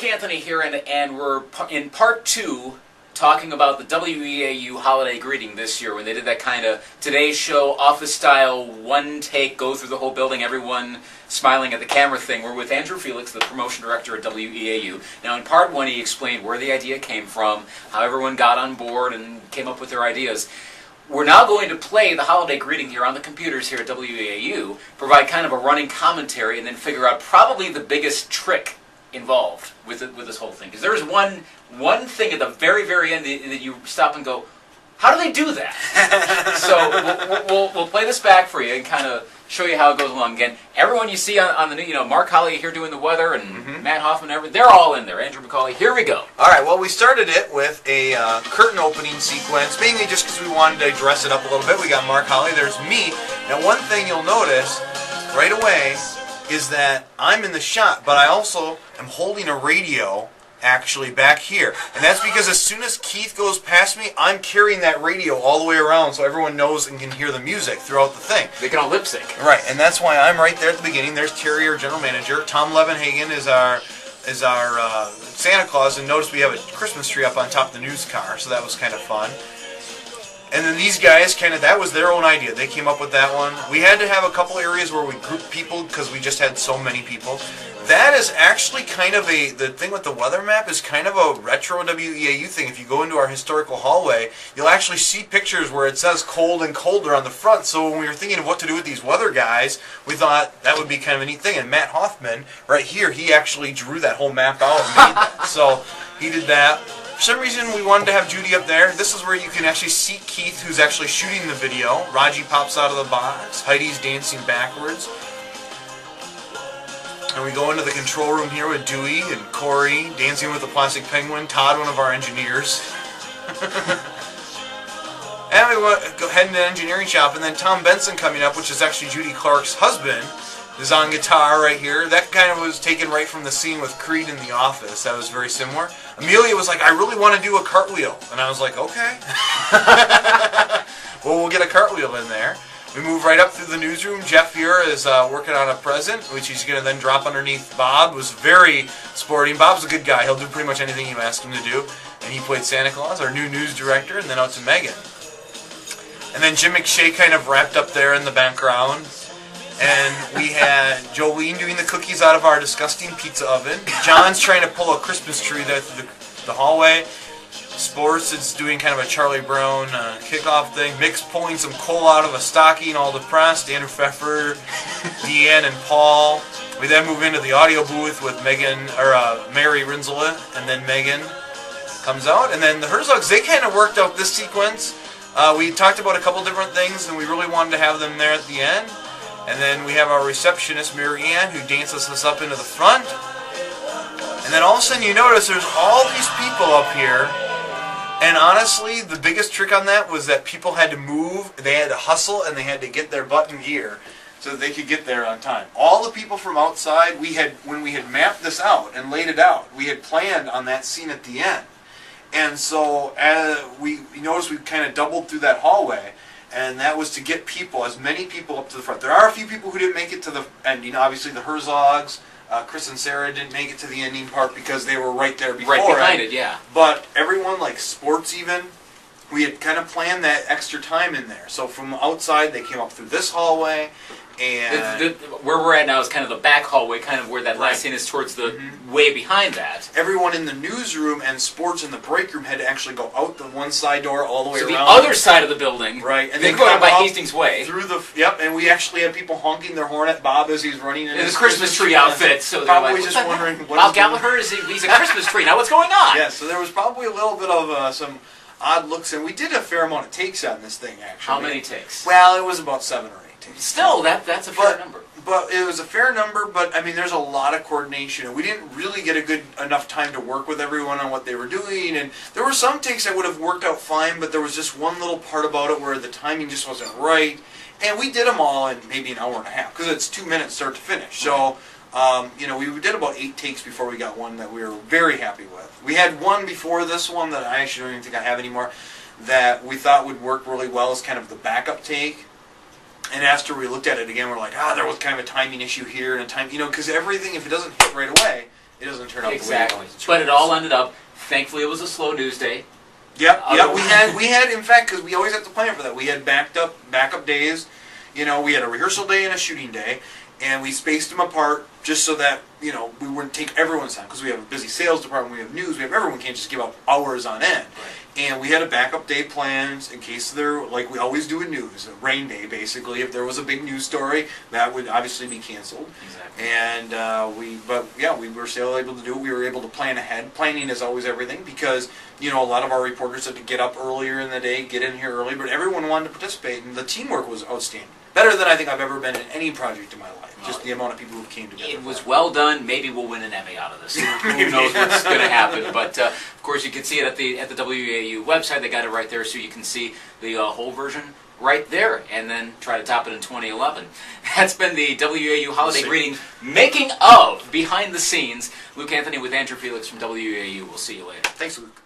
Luc Anthony here, and we're in part 2 talking about the WEAU holiday greeting this year when they did that kind of Today Show, office-style, one-take, go through the whole building, everyone smiling at the camera thing. We're with Andrew Felix, the promotion director at WEAU. Now, in part 1, he explained where the idea came from, how everyone got on board and came up with their ideas. We're now going to play the holiday greeting here on the computers here at WEAU, provide kind of a running commentary, and then figure out probably the biggest trick involved with this whole thing. Because there's one thing at the very, very end that you stop and go, how do they do that? So we'll play this back for you and kind of show you how it goes along. Again, everyone you see on the new, Mark Holly here doing the weather, and Matt Hoffman, everything, they're all in there. Andrew McCauley, here we go. All right, well, we started it with a curtain opening sequence, mainly just because we wanted to dress it up a little bit. We got Mark Holly, there's me. Now, one thing you'll notice right away is that I'm in the shot, but I also am holding a radio actually back here. And that's because as soon as Keith goes past me, I'm carrying that radio all the way around so everyone knows and can hear the music throughout the thing. They can all lip sync. Right, and that's why I'm right there at the beginning. There's Terry, our general manager. Tom Levenhagen is our Santa Claus, and notice we have a Christmas tree up on top of the news car, so that was kind of fun. And then these guys, that was their own idea. They came up with that one. We had to have a couple areas where we grouped people because we just had so many people. That is actually kind of the thing with the weather map is kind of a retro WEAU thing. If you go into our historical hallway, you'll actually see pictures where it says cold and colder on the front. So when we were thinking of what to do with these weather guys, we thought that would be kind of a neat thing. And Matt Hoffman, right here, he actually drew that whole map out and made that. So he did that. For some reason, we wanted to have Judy up there. This is where you can actually see Keith, who's actually shooting the video. Raji pops out of the box. Heidi's dancing backwards. And we go into the control room here with Dewey and Corey dancing with the plastic penguin. Todd, one of our engineers. And we go head into the engineering shop. And then Tom Benson coming up, which is actually Judy Clark's husband, is on guitar right here. That kind of was taken right from the scene with Creed in The Office. That was very similar. Amelia was like, I really want to do a cartwheel. And I was like, okay. Well, we'll get a cartwheel in there. We move right up through the newsroom. Jeff here is working on a present, which he's going to then drop underneath Bob. Was very sporting. Bob's a good guy. He'll do pretty much anything you ask him to do. And he played Santa Claus, our new news director, and then out to Megan. And then Jim McShay kind of wrapped up there in the background. And we had Jolene doing the cookies out of our disgusting pizza oven. John's trying to pull a Christmas tree there through the hallway. Sports is doing kind of a Charlie Brown kickoff thing. Mick's pulling some coal out of a stocking, all depressed. Andrew Pfeffer, Deanne, and Paul. We then move into the audio booth with Mary Rinzela, and then Megan comes out. And then the Herzogs, they kind of worked out this sequence. We talked about a couple different things, and we really wanted to have them there at the end. And then we have our receptionist, Mary Ann, who dances us up into the front. And then all of a sudden you notice there's all these people up here. And honestly, the biggest trick on that was that people had to move, they had to hustle, and they had to get their butt in gear so that they could get there on time. All the people from outside, when we had mapped this out and laid it out, we had planned on that scene at the end. And so we noticed we kind of doubled through that hallway. And that was to get people, as many people up to the front. There are a few people who didn't make it to the ending. Obviously, the Herzogs, Chris and Sarah didn't make it to the ending part because they were right there before. Right behind it, yeah. But everyone, like sports even, we had kind of planned that extra time in there. So from outside, they came up through this hallway. And where we're at now is kind of the back hallway, kind of where that last scene is towards the way behind that. Everyone in the newsroom and sports in the break room had to actually go out the one side door all the way around. The other side of the building. Right. And then go out by Hastings Way. Through and we actually had people honking their horn at Bob as he's running in his Christmas tree outfit. So they're probably just wondering what Bob Gallagher, he's a Christmas tree. Now what's going on? Yeah, so there was probably a little bit of some odd looks, and we did a fair amount of takes on this thing, actually. How many takes? Well, it was about 7 or 8 takes. Still, that's a fair number. But it was a fair number, but I mean, there's a lot of coordination, and we didn't really get enough time to work with everyone on what they were doing, and there were some takes that would have worked out fine, but there was just one little part about it where the timing just wasn't right, and we did them all in maybe an hour and a half, because it's 2 minutes start to finish. So, we did about 8 takes before we got one that we were very happy with. We had one before this one that I actually don't even think I have anymore, that we thought would work really well as kind of the backup take. And after we looked at it again, we're like, there was kind of a timing issue here, and because everything, if it doesn't hit right away, it doesn't turn out Exactly. the way it But it all ended up. Thankfully, it was a slow news day. Yeah, we had in fact, because we always have to plan for that. We had backup days. You know, we had a rehearsal day and a shooting day, and we spaced them apart just so that we wouldn't take everyone's time, because we have a busy sales department, we have news, everyone can't just give up hours on end. Right. And we had a backup day planned in case there, like we always do in news, a rain day basically. If there was a big news story, that would obviously be canceled. Exactly. And we were still able to do it. We were able to plan ahead. Planning is always everything, because a lot of our reporters had to get up earlier in the day, get in here early, but everyone wanted to participate, and the teamwork was outstanding. Better than I think I've ever been in any project in my life. Just the amount of people who came together. It was well done. Maybe we'll win an Emmy out of this. Who knows what's going to happen? But of course, you can see it at the WEAU website. They got it right there, so you can see the whole version right there, and then try to top it in 2011. That's been the WEAU Holiday Greeting making of behind the scenes. Luc Anthony with Andrew Felix from WEAU. We'll see you later. Thanks, Luke.